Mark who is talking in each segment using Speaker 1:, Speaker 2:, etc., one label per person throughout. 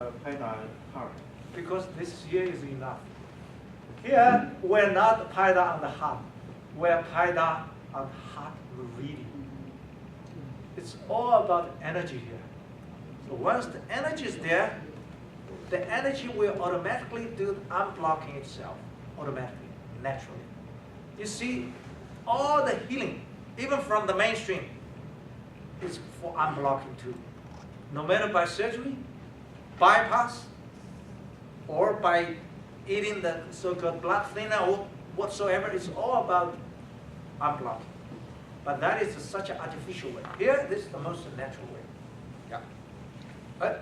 Speaker 1: Paida heart.
Speaker 2: Because this here is enough. Here, we're not Paida on the heart. We're Paida on heart meridian. It's all about energy here. So once the energy is there, the energy will automatically do unblocking itself, automatically, naturally. You see, all the healing, even from the mainstream, is for unblocking too. No matter by surgery, bypass, or by eating the so-called blood thinner or whatsoever, it's all about unblocking. But that is such an artificial way. Here, this is the most natural way. Yeah.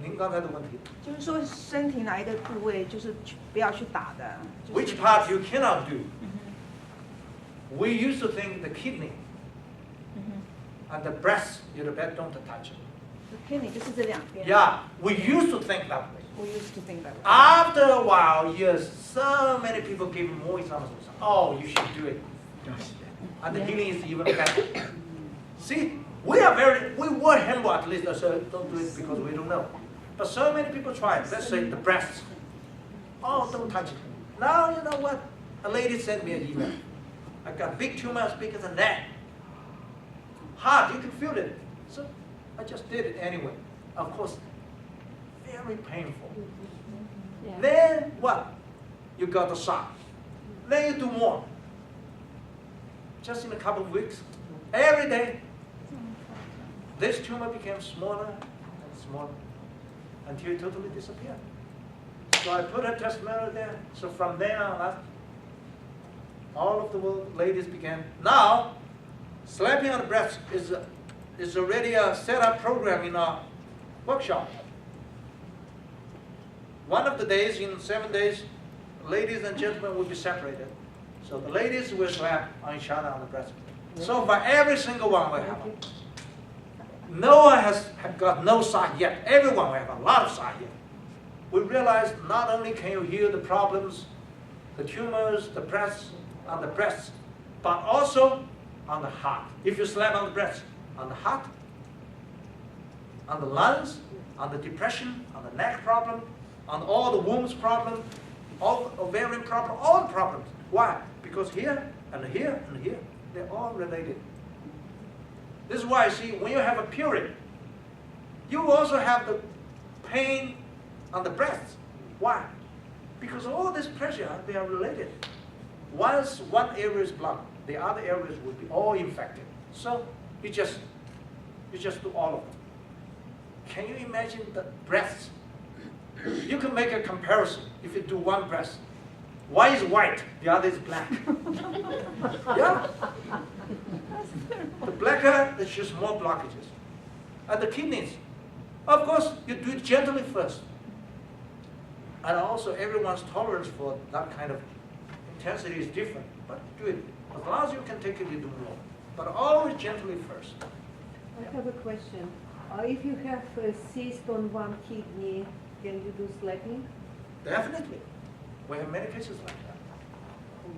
Speaker 2: 您刚才的问题。
Speaker 3: 就是说，身体哪一个部位就是不要去打的。
Speaker 2: Which part you cannot do? We used to think the kidney and the breast, you better don't touch it.
Speaker 3: Kidney 就是这两边。
Speaker 2: Yeah, we used to think that way.
Speaker 3: We used to think that way.
Speaker 2: After a while, years, so many people give more examples. Oh, you should do it. And the healing is even better. See, we were humble at least, so don't do it because we don't know. But so many people try it. Let's say the breast. Oh, don't touch it. Now, you know what? A lady sent me an email. I got big tumor as big as a net. Hard, you can feel it. So I just did it anyway. Of course, very painful.
Speaker 3: Yeah.
Speaker 2: Then what? You got the shot. Then you do more. Just in a couple of weeks, every day, this tumor became smaller and smaller until it totally disappeared. So I put a testimonial there. So from there on, all of the world ladies began. Now, slapping on the breast is already a set-up program in our workshop. One of the days, in 7 days, ladies and gentlemen will be separated. So the ladies will slap on each other on the breast. So for every single one will have one. No one has got no side yet. Everyone will have a lot of side yet. We realized not only can you heal the problems, the tumors, the breasts, on the breast, but also on the heart. If you slap on the breast, on the heart, on the lungs, on the depression, on the neck problem, on all the wombs problem, all ovarian problem, all the problems. Why? Because here and here and here, they're all related. This is why, see, when you have a period, you also have the pain on the breast. Why? Because all this pressure, they are related. Once one area is blocked, the other areas will be all infected. So you just do all of them. Can you imagine the breasts? You can make a comparison. If you do one breast, one is white, the other is black. Yeah. The blacker, there's just more blockages. And the kidneys, of course, you do it gently first. And also, everyone's tolerance for that kind of intensity is different. But do it. As long as you can take it, you do more. But always gently first.
Speaker 4: I have a question. If you have a cyst on one kidney, can you do slapping?
Speaker 2: Definitely. We have many cases like that.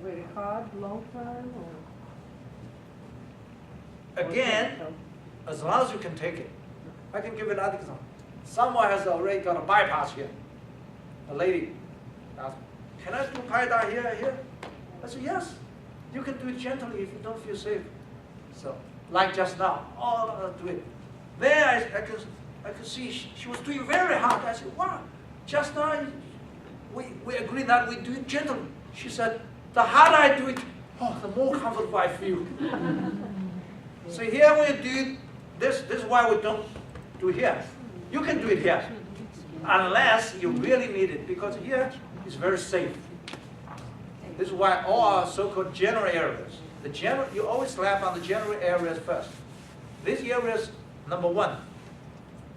Speaker 4: Very hard, long time, or?
Speaker 2: Again, as long as you can take it. I can give another example. Someone has already got a bypass here. A lady asked, can I do Paida here? I said, yes. You can do it gently if you don't feel safe. So, like just now, do it. There I could see she was doing very hard. I said, wow, just now we agreed that we do it gently. She said, the harder I do it, the more comfortable I feel. So here when you do it, this is why we don't do it here. You can do it here, unless you really need it, because here is very safe. This is why all our so-called general areas, you always slap on the general areas first. These areas, number one,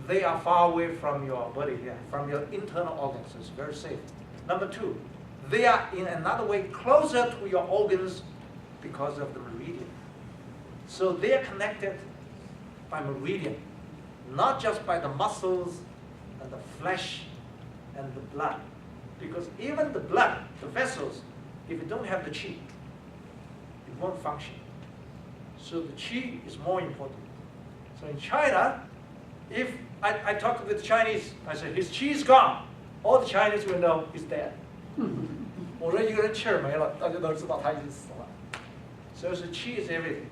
Speaker 2: they are far away from your body here, from your internal organs. It's very safe. Number two, they are in another way closer to your organs because of the meridian. So they are connected by meridian, not just by the muscles and the flesh and the blood. Because even the blood, the vessels, if you don't have the qi, it won't function. So the qi is more important. So in China, if I talked with the Chinese, I said, his qi is gone. all the Chinese will know he's dead. 我说一个人气儿没了，大家都知道他已经死了。所以是气 is everything.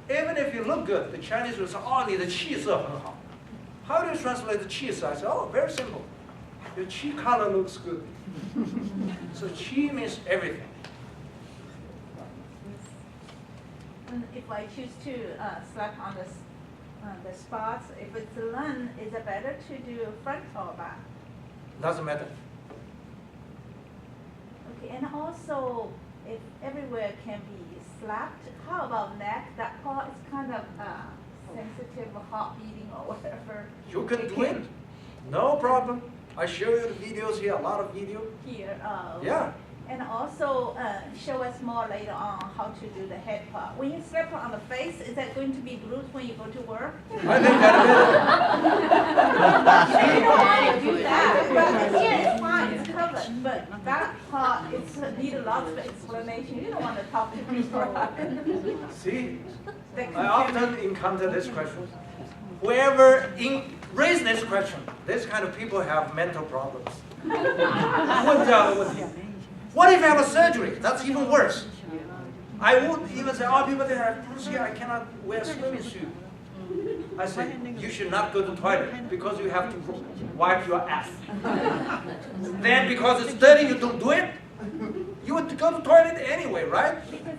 Speaker 2: Even if you look good, the Chinese will say, "Oh, 你的气色很好." How do you translate the 气色? I say, "Oh, very simple. Your chi color looks good." So chi means everything.
Speaker 1: If I choose to slap on the spots, if it's lung, is it better to do front or back?
Speaker 2: Doesn't matter.
Speaker 1: Okay, and also, if everywhere can be slapped, how about neck? That part is kind of sensitive, heart beating or whatever.
Speaker 2: You can do it. No problem. I show you the videos here, a lot of video.
Speaker 1: Here.
Speaker 2: Yeah.
Speaker 1: And also show us more later on how to do the head part. When you slap on the face, is that going to be bruised when you go to work?
Speaker 2: I think that's better.
Speaker 1: You don't want to do that, but here it's fine, it's covered. But that part, it's need a lot of explanation. You don't want to talk to people.
Speaker 2: See, I often encounter this question. Whoever raised this question, this kind of people have mental problems. What if I have a surgery? That's even worse. I would even say, "Oh, people that have bruise here, I cannot wear a swimming suit." I say, "You should not go to the toilet because you have to wipe your ass." Then because it's dirty, you don't do it? You would go to the toilet anyway, right?
Speaker 1: Because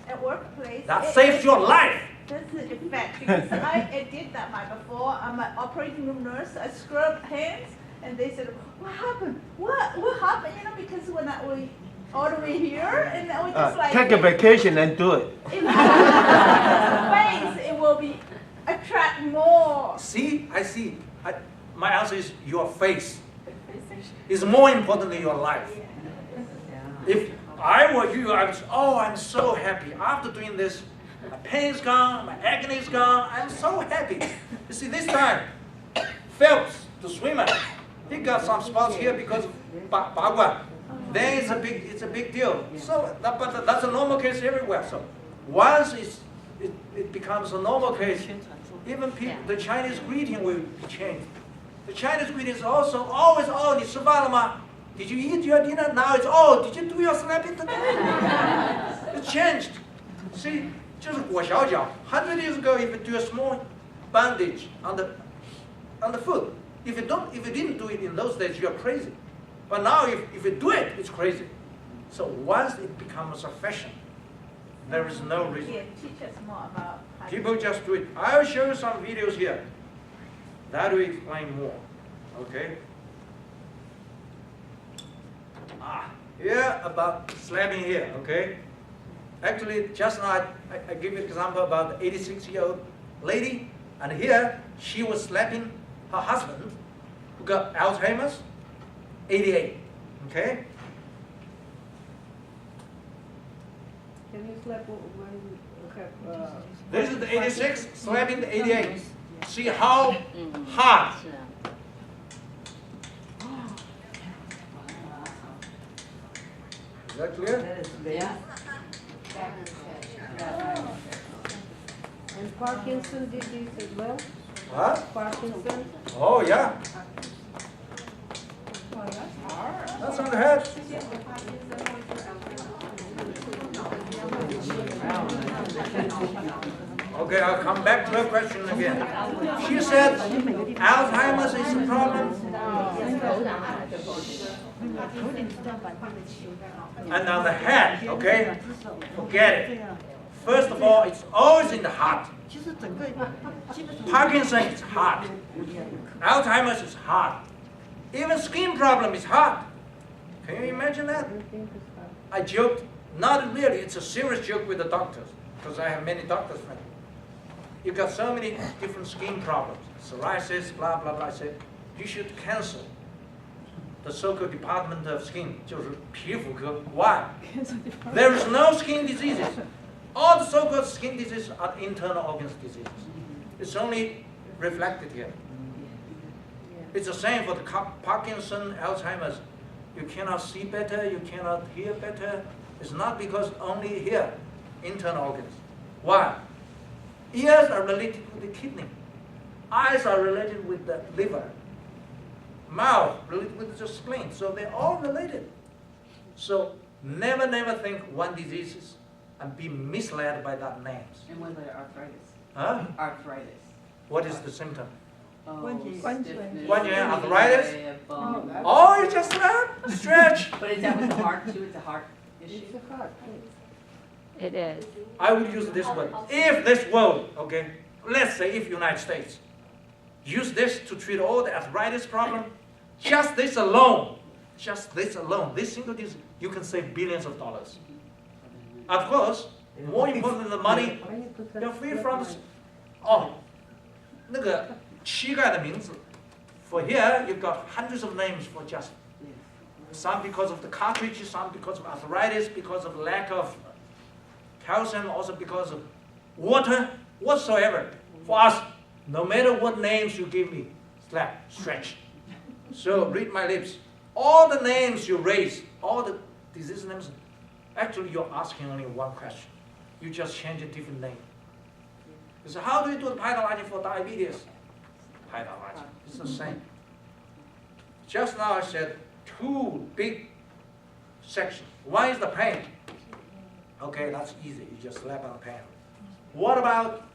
Speaker 1: at workplace,
Speaker 2: That saves your life.
Speaker 1: That's the effect. Because I did that before. I'm an operating room nurse. I scrubbed hands. And they said, "What happened? What happened?" You know, because when we all the way here, and then we just like
Speaker 5: take a vacation and do it.
Speaker 1: If face, it will be attract more.
Speaker 2: See, I see. My answer is your face is more important than your life. If I were you, I'm so happy. After doing this, my pain's gone, my agony is gone. I'm so happy. You see, this time, Phelps, the swimmer, he got some spots here because of Bagua. Then it's a big deal. So, but that's a normal case everywhere. So, once it becomes a normal case, even the Chinese greeting will be changed. The Chinese greeting is also always, "Oh, 你吃饭了吗? Did you eat your dinner?" Now it's, "Oh, did you do your slapping today?" It changed. See, 就是裹小脚. 100 years ago, if you do a small bandage on the foot, if you didn't do it in those days, you're crazy. But now, if you do it, it's crazy. So once it becomes a fashion, there is no reason.
Speaker 1: Yeah, teach us more about how
Speaker 2: People just do it. I'll show you some videos here. That will explain more. Okay? Here about slapping here. Okay? Actually, just now I give you an example about the 86-year-old lady, and here she was slapping her husband, who got Alzheimer's, 88. Okay?
Speaker 4: Can you slap when you have?
Speaker 2: This is the 86 slapping the 88. See how hard. Is that clear?
Speaker 4: And Parkinson did this as well?
Speaker 2: What?
Speaker 4: Parkinson?
Speaker 2: Oh, yeah. That's on the head. Okay, I'll come back to her question again. She said Alzheimer's is a problem. And on the head, okay? Forget it. First of all, it's always in the heart. Parkinson is heart. Alzheimer's is heart. Even skin problem is heart. Can you imagine that? I joked, not really, it's a serious joke with the doctors, because I have many doctors friends. You've got so many different skin problems, psoriasis, blah, blah, blah. I said, you should cancel the so-called Department of Skin, 就是皮肤科. Why? There is no skin diseases. All the so-called skin diseases are internal organs diseases. It's only reflected here. It's the same for the Parkinson, Alzheimer's. You cannot see better, you cannot hear better. It's not because only here, internal organs. Why? Ears are related with the kidney. Eyes are related with the liver. mouth related with the spleen. So they're all related. So never think one disease and be misled by that names.
Speaker 5: And what about arthritis?
Speaker 2: Huh?
Speaker 5: Arthritis.
Speaker 2: What is the symptom?
Speaker 5: Oh,
Speaker 3: One
Speaker 5: stiffness.
Speaker 2: One year arthritis?
Speaker 5: Bone.
Speaker 2: Oh, you just stretch.
Speaker 5: But is that with the heart too? It's a heart issue?
Speaker 4: It's a heart.
Speaker 6: It is.
Speaker 2: I would use this word. If this world, okay, let's say if United States, use this to treat all the arthritis problem, just this alone, this single disease, you can save billions of dollars. Of course, more important than the money, you're free from, oh, 那个膝盖的名字, for here, you've got hundreds of names for just, some because of the cartridge, some because of arthritis, because of lack of calcium, also because of water, whatsoever. For us, no matter what names you give me, slap, stretch. So read my lips. All the names you raise, all the disease names, actually you're asking only one question. You just change a different name. You say, how do you do the PaidaLajin for diabetes? PaidaLajin. It's the same. Just now I said two big sections. One is the pain. Okay, that's easy. You just slap on the pain. What about